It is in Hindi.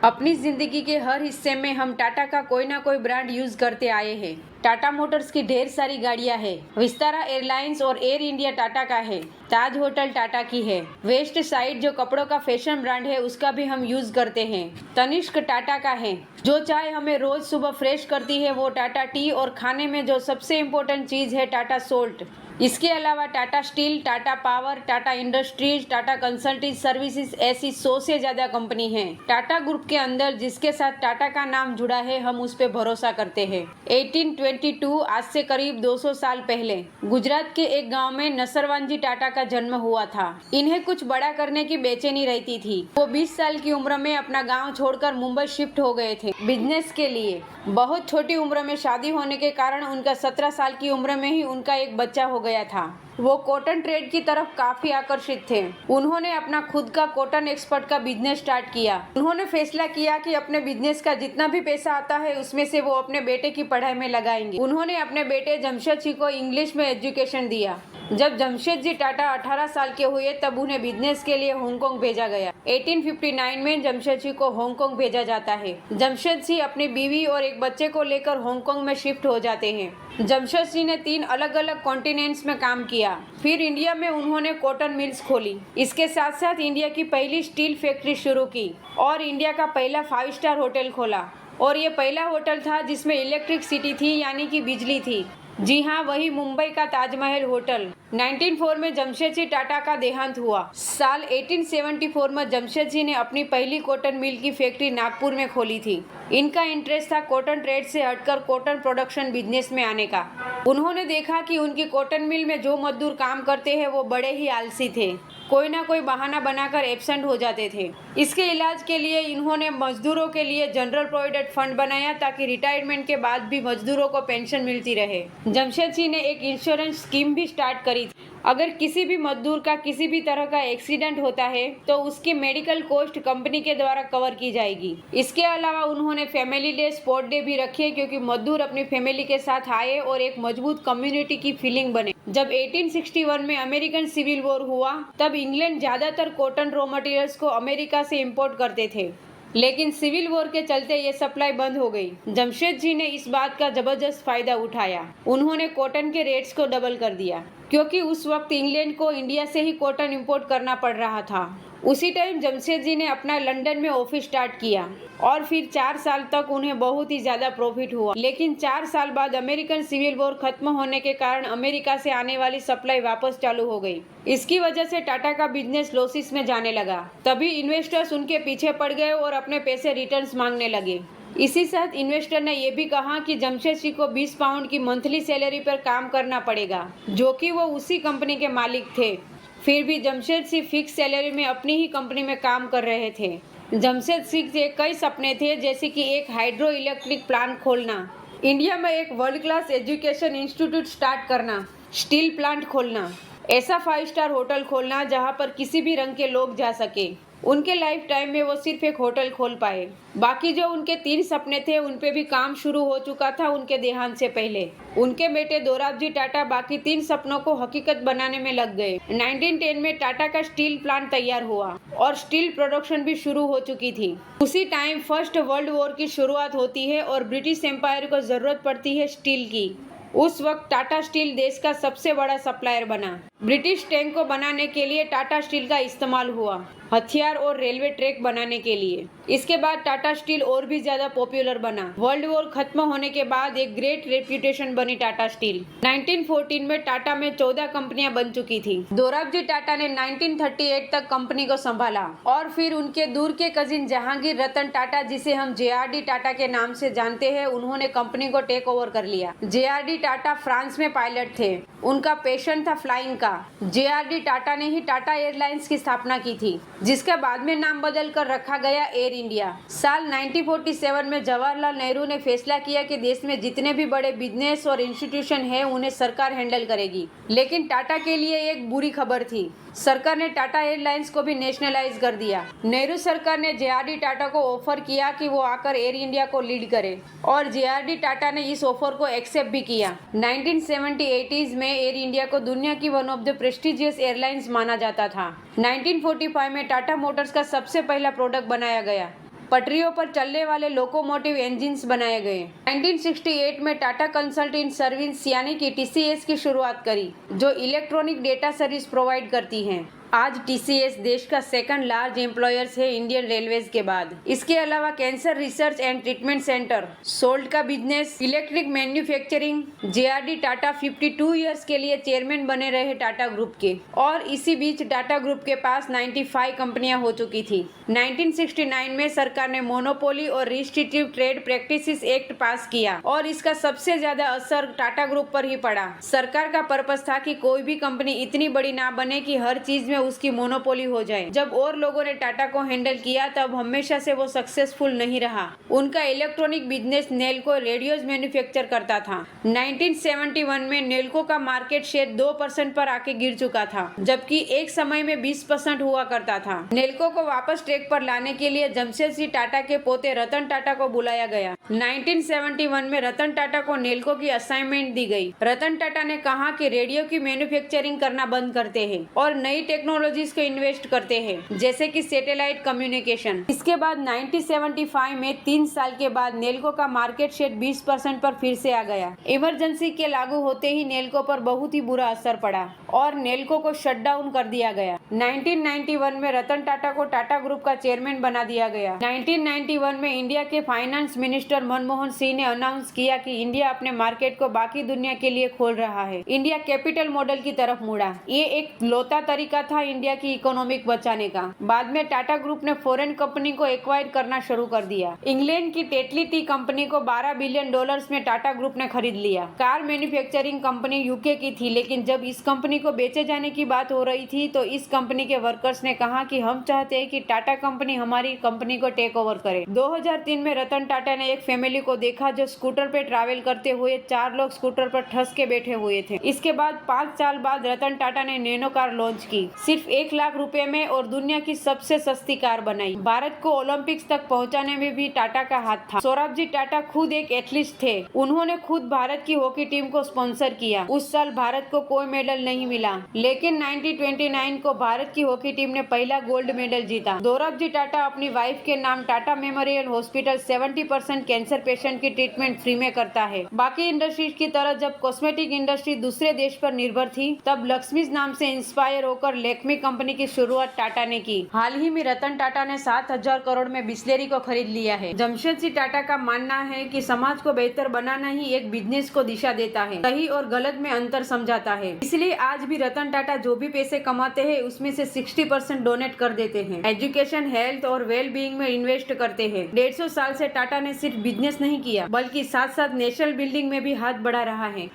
अपनी जिंदगी के हर हिस्से में हम टाटा का कोई ना कोई ब्रांड यूज करते आए हैं। टाटा मोटर्स की ढेर सारी गाड़ियां हैं। विस्तारा एयरलाइंस और एयर इंडिया टाटा का है। ताज होटल टाटा की है। वेस्ट साइड जो कपड़ों का फैशन ब्रांड है उसका भी हम यूज करते हैं। तनिष्क टाटा का है। जो चाय हमें रोज सुबह फ्रेश करती है वो टाटा टी, और खाने में जो सबसे इम्पोर्टेंट चीज है टाटा सोल्ट। इसके अलावा Tata steel, Tata power, Tata industries, Tata consulting services, ऐसी 100 से ज्यादा कंपनी हैं। टाटा ग्रुप के अंदर जिसके साथ टाटा का नाम जुड़ा है हम उस पे भरोसा करते हैं। 1822 आज से करीब 200 साल पहले गुजरात के एक गांव में नसरवानजी टाटा का जन्म हुआ था। इन्हें कुछ बड़ा करने की बेचैनी रहती थी। वो 20 साल की उम्र में अपना गाँव छोड़कर मुंबई शिफ्ट हो गए थे बिजनेस के लिए। बहुत छोटी उम्र में शादी होने के कारण उनका 17 साल की उम्र में ही उनका एक बच्चा हो गया था। वो कॉटन ट्रेड की तरफ काफी आकर्षित थे। उन्होंने अपना खुद का कॉटन एक्सपर्ट का बिजनेस स्टार्ट किया। उन्होंने फैसला किया कि अपने बिजनेस का जितना भी पैसा आता है उसमें से वो अपने बेटे की पढ़ाई में लगाएंगे। उन्होंने अपने बेटे जमशेद जी को इंग्लिश में एजुकेशन दिया। जब जमशेद जी टाटा 18 साल के हुए तब उन्हें बिजनेस के लिए हांगकांग भेजा गया। 1859 में जमशेद जी को हांगकांग भेजा जाता है। जमशेद जी अपनी बीवी और एक बच्चे को लेकर हांगकांग में शिफ्ट हो जाते हैं। जमशेद जी ने 3 अलग अलग कॉन्टिनेंट्स में काम किया। फिर इंडिया में उन्होंने कॉटन मिल्स खोली। इसके साथ साथ इंडिया की पहली स्टील फैक्ट्री शुरू की और इंडिया का पहला 5 स्टार होटल खोला। और ये पहला होटल था जिसमें इलेक्ट्रिसिटी थी, यानी कि बिजली थी। जी हाँ, वही मुंबई का ताजमहल होटल। 1904 में जमशेद जी टाटा का देहांत हुआ। साल 1874 में जमशेद जी ने अपनी पहली कॉटन मिल की फैक्ट्री नागपुर में खोली थी। इनका इंटरेस्ट था कॉटन ट्रेड से हटकर कॉटन प्रोडक्शन बिजनेस में आने का। उन्होंने देखा कि उनकी कॉटन मिल में जो मजदूर काम करते हैं वो बड़े ही आलसी थे। कोई ना कोई बहाना बनाकर एब्सेंट हो जाते थे। इसके इलाज के लिए इन्होंने मजदूरों के लिए जनरल प्रोविडेंट फंड बनाया ताकि रिटायरमेंट के बाद भी मजदूरों को पेंशन मिलती रहे। जमशेद जी ने एक इंश्योरेंस स्कीम भी स्टार्ट करी थी। अगर किसी भी मजदूर का किसी भी तरह का एक्सीडेंट होता है तो उसकी मेडिकल कॉस्ट कंपनी के द्वारा कवर की जाएगी। इसके अलावा उन्होंने फैमिली डे, स्पोर्ट डे भी रखे क्योंकि मजदूर अपनी फैमिली के साथ आए और एक मजबूत कम्युनिटी की फीलिंग बने। जब 1861 में अमेरिकन सिविल वॉर हुआ तब इंग्लैंड ज्यादातर कॉटन रॉ मटेरियल्स को अमेरिका से इंपोर्ट करते थे, लेकिन सिविल वॉर के चलते ये सप्लाई बंद हो गई। जमशेद जी ने इस बात का जबरदस्त फायदा उठाया। उन्होंने कॉटन के रेट्स को डबल कर दिया क्योंकि उस वक्त इंग्लैंड को इंडिया से ही कॉटन इंपोर्ट करना पड़ रहा था। उसी टाइम जमशेद जी ने अपना लंदन में ऑफिस स्टार्ट किया और फिर 4 साल तक उन्हें बहुत ही ज्यादा प्रॉफिट हुआ। लेकिन 4 साल बाद अमेरिकन सिविल वॉर खत्म होने के कारण अमेरिका से आने वाली सप्लाई वापस चालू हो गई। इसकी वजह से टाटा का बिजनेस लॉसेस में जाने लगा। तभी इन्वेस्टर्स उनके पीछे पड़ गए और अपने पैसे रिटर्न्स मांगने लगे। इसी साथ इन्वेस्टर ने यह भी कहा कि जमशेद जी को 20 पाउंड की मंथली सैलरी पर काम करना पड़ेगा, जो कि वो उसी कंपनी के मालिक थे। फिर भी जमशेद सिंह फिक्स सैलरी में अपनी ही कंपनी में काम कर रहे थे। जमशेद सिंह के कई सपने थे, जैसे कि एक हाइड्रो इलेक्ट्रिक प्लांट खोलना, इंडिया में एक world class education institute start करना, स्टील प्लांट खोलना, ऐसा 5 स्टार होटल खोलना जहां पर किसी भी रंग के लोग जा सके। उनके लाइफ टाइम में वो सिर्फ एक होटल खोल पाए। बाकी जो उनके 3 सपने थे उन पे भी काम शुरू हो चुका था उनके देहांत से पहले। उनके बेटे दोराबजी टाटा बाकी 3 सपनों को हकीकत बनाने में लग गए। 1910 में टाटा का स्टील प्लांट तैयार हुआ और स्टील प्रोडक्शन भी शुरू हो चुकी थी। उसी टाइम फर्स्ट वर्ल्ड वॉर की शुरुआत होती है और ब्रिटिश एम्पायर को जरूरत पड़ती है स्टील की। उस वक्त टाटा स्टील देश का सबसे बड़ा सप्लायर बना। ब्रिटिश टैंक को बनाने के लिए टाटा स्टील का इस्तेमाल हुआ, हथियार और रेलवे ट्रैक बनाने के लिए। इसके बाद टाटा स्टील और भी ज्यादा पॉपुलर बना। वर्ल्ड वॉर खत्म होने के बाद एक ग्रेट रेप्यूटेशन बनी टाटा स्टील। 1914 में टाटा में 14 कंपनियां बन चुकी थी। दोराबजी टाटा ने 1938 तक कंपनी को संभाला और फिर उनके दूर के कजिन जहांगीर रतन टाटा, जिसे हम जेआरडी टाटा के नाम से जानते हैं, उन्होंने कंपनी को टेक ओवर कर लिया। जेआरडी टाटा फ्रांस में पायलट थे। उनका पैशन था फ्लाइंग का। जेआरडी टाटा ने ही टाटा एयरलाइंस की स्थापना की थी, जिसका बाद में नाम बदल कर रखा गया एयर इंडिया। साल 1947 में जवाहरलाल नेहरू ने फैसला किया कि देश में जितने भी बड़े बिजनेस और इंस्टीट्यूशन हैं उन्हें सरकार हैंडल करेगी। लेकिन टाटा के लिए एक बुरी खबर थी। सरकार ने टाटा एयरलाइंस को भी नेशनलाइज कर दिया। नेहरू सरकार ने जेआरडी टाटा को ऑफर किया कि वो आकर एयर इंडिया को लीड करे और जेआरडी टाटा ने इस ऑफर को एक्सेप्ट भी किया। 1970-80s में एयर इंडिया को दुनिया की one of the prestigious airlines माना जाता था। 1945 में टाटा मोटर्स का सबसे पहला प्रोडक्ट बनाया गया। पटरियों पर चलने वाले लोकोमोटिव इंजिन्स बनाए गए। 1968 में टाटा कंसल्टेंट सर्विस यानी कि TCS की शुरुआत करी, जो इलेक्ट्रॉनिक डेटा सर्विस प्रोवाइड करती है। आज TCS देश का सेकंड लार्ज एम्प्लॉयर्स है इंडियन रेलवेज के बाद। इसके अलावा cancer research and treatment centre, salt का business, electric manufacturing, JRD Tata 52 years के लिए चेयरमैन बने रहे टाटा ग्रुप के। और इसी बीच टाटा ग्रुप के पास 95 कंपनियां हो चुकी थी। 1969 में सरकार ने मोनोपोली और रिस्ट्रिक्टिव ट्रेड प्रैक्टिसेस एक्ट पास किया और इसका सबसे ज्यादा असर टाटा ग्रुप पर ही पड़ा। सरकार का पर्पस था कि कोई भी कंपनी इतनी बड़ी ना बने कि हर चीज में उसकी मोनोपोली हो जाए। जब और लोगों ने टाटा को हैंडल किया तब हमेशा से वो सक्सेसफुल नहीं रहा। उनका electronic business Nelco radios manufacture करता था। 1971 में नेल्को का मार्केट शेयर 2% पर आके गिर चुका था, जबकि एक समय में 20% हुआ करता था। नेल्को को वापस ट्रैक पर लाने के लिए जमशेदजी टाटा के पोते रतन टाटा को बुलाया गया। 1971 में रतन टाटा को नेल्को की असाइनमेंट दी गई। रतन टाटा ने कहा कि रेडियो की मैन्युफैक्चरिंग करना बंद करते हैं और नई टेक्नोलॉजीज को इन्वेस्ट करते हैं, जैसे कि सैटेलाइट कम्युनिकेशन। इसके बाद 1975 में 3 साल के बाद नेल्को का मार्केट शेयर 20% पर फिर से आ गया। इमरजेंसी के लागू होते ही नेल्को पर बहुत ही बुरा असर पड़ा और नेल्को को शट डाउन कर दिया गया। 1991 में रतन टाटा को टाटा ग्रुप का चेयरमैन बना दिया गया। 1991 में इंडिया के फाइनेंस मिनिस्टर मनमोहन सिंह ने अनाउंस किया कि इंडिया अपने मार्केट को बाकी दुनिया के लिए खोल रहा है। इंडिया कैपिटल मॉडल की तरफ मुड़ा। ये एक लौता तरीका था इंडिया की इकोनॉमिक बचाने का। बाद में टाटा ग्रुप ने फॉरेन कंपनी को एक्वायर करना शुरू कर दिया। इंग्लैंड की टेटली टी कंपनी को $12 बिलियन में टाटा ग्रुप ने खरीद लिया। कार मैन्युफैक्चरिंग कंपनी यूके की थी, लेकिन जब इस कंपनी को बेचे जाने की बात हो रही थी तो इस कंपनी के वर्कर्स ने कहा कि हम चाहते हैं कि टाटा कंपनी हमारी कंपनी को टेक ओवर करे। 2003 में रतन टाटा ने एक फैमिली को देखा जो स्कूटर पे ट्रैवल करते हुए 4 लोग स्कूटर पर ठस के बैठे हुए थे। इसके बाद 5 साल बाद रतन टाटा ने नैनो कार लॉन्च की, सिर्फ 1 लाख रुपए में, और दुनिया की सबसे सस्ती कार बनाई। भारत को ओलंपिक्स तक पहुंचाने में भी टाटा का हाथ था। सौरभजी टाटा खुद एक एथलीट थे। उन्होंने खुद भारत की हॉकी टीम को स्पॉन्सर किया। उस साल भारत को कोई मेडल नहीं मिला, लेकिन 1929 को भारत की हॉकी टीम ने पहला गोल्ड मेडल जीता। सौरभजी टाटा अपनी वाइफ के नाम Tata memorial hospital 70% cancer patient की ट्रीटमेंट फ्री में करता है। बाकी इंडस्ट्रीज की तरह जब कॉस्मेटिक इंडस्ट्री दूसरे देश पर निर्भर थी, तब लक्ष्मीज नाम से इंस्पायर होकर लैक्मे कंपनी की शुरुआत टाटा ने की। हाल ही में रतन टाटा ने 7,000 करोड़ में बिस्लेरी को खरीद लिया है। जमशेदजी टाटा का मानना है कि समाज को बेहतर बनाना ही एक बिजनेस को दिशा देता है, सही और गलत में अंतर समझाता है। इसलिए आज भी रतन टाटा जो भी पैसे कमाते हैं उसमें से 60% डोनेट कर देते हैं। एजुकेशन, हेल्थ और वेल बीइंग में इन्वेस्ट करते हैं। 150 साल से टाटा ने सिर्फ बिजनेस नहीं किया, बल्कि साथ साथ नेशनल बिल्डिंग में भी हाथ बढ़ा रहा है।